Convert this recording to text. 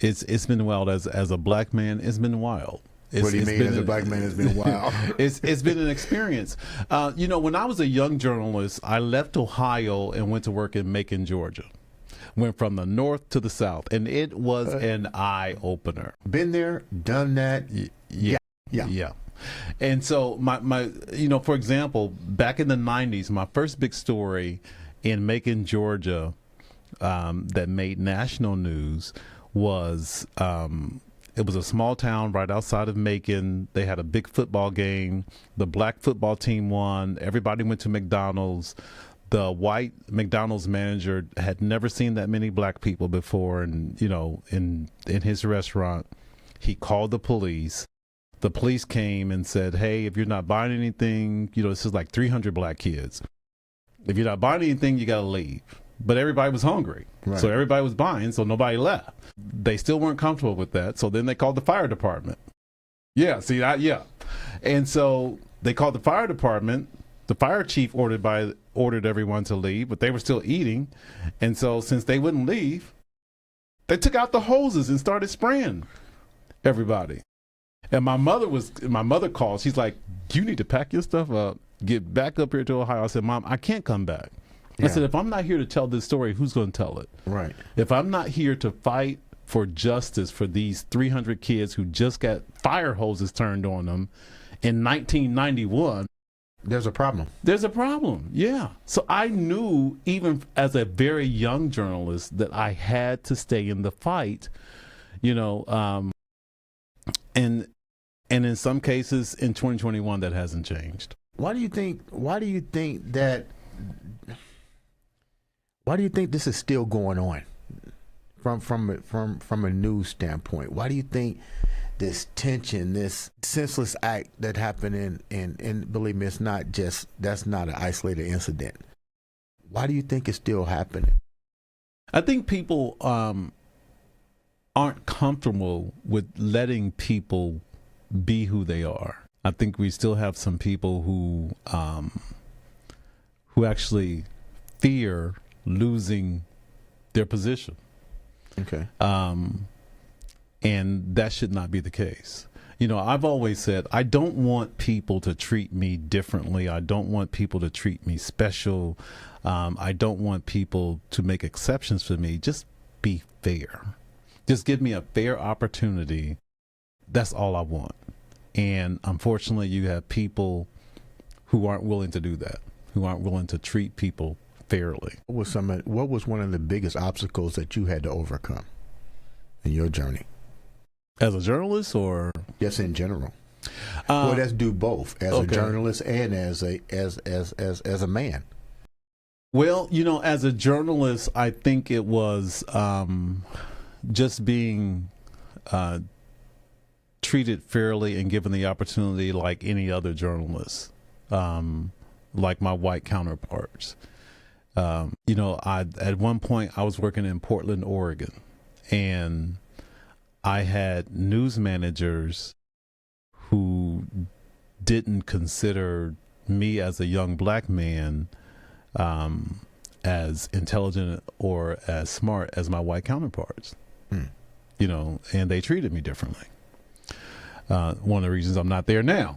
It's been wild as a black man. It's been wild. What do you mean as a black man? It's been wild. It's been an experience. When I was a young journalist, I left Ohio and went to work in Macon, Georgia. Went from the north to the south, and it was an eye opener. Been there, done that. Yeah. And so my for example, back in the 90s, my first big story in Macon, Georgia, that made national news was it was a small town right outside of Macon. They had a big football game. The black football team won. Everybody went to McDonald's. The white McDonald's manager had never seen that many black people before, and in his restaurant, he called the police. The police came and said, "Hey, if you're not buying anything, this is like 300 black kids. If you're not buying anything, you got to leave." But everybody was hungry, right. So everybody was buying, so nobody left. They still weren't comfortable with that, so then they called the fire department. And so they called the fire department. The fire chief ordered everyone to leave, but they were still eating. And so since they wouldn't leave, they took out the hoses and started spraying everybody. And my mother called. She's like, "You need to pack your stuff up, get back up here to Ohio." I said, "Mom, I can't come back." I said, "If I'm not here to tell this story, who's going to tell it? Right. If I'm not here to fight for justice for these 300 kids who just got fire hoses turned on them in 1991, there's a problem. There's a problem, yeah." So I knew, even as a very young journalist, that I had to stay in the fight, and in some cases in 2021 that hasn't changed. Why do you think this is still going on from a news standpoint? Why do you think this tension, this senseless act that happened and believe me, that's not an isolated incident. Why do you think it's still happening? I think people aren't comfortable with letting people be who they are. I think we still have some people who actually fear losing their position. Okay. And that should not be the case. I've always said, I don't want people to treat me differently. I don't want people to treat me special. I don't want people to make exceptions for me. Just be fair. Just give me a fair opportunity. That's all I want. And unfortunately, you have people who aren't willing to do that, who aren't willing to treat people fairly. What was one of the biggest obstacles that you had to overcome in your journey? As a journalist, or just in general? Well, let's do both, as a journalist and as a man. Well, as a journalist, I think it was just being treated fairly and given the opportunity like any other journalist, like my white counterparts. At one point I was working in Portland, Oregon, and I had news managers who didn't consider me as a young black man as intelligent or as smart as my white counterparts. And they treated me differently. One of the reasons I'm not there now.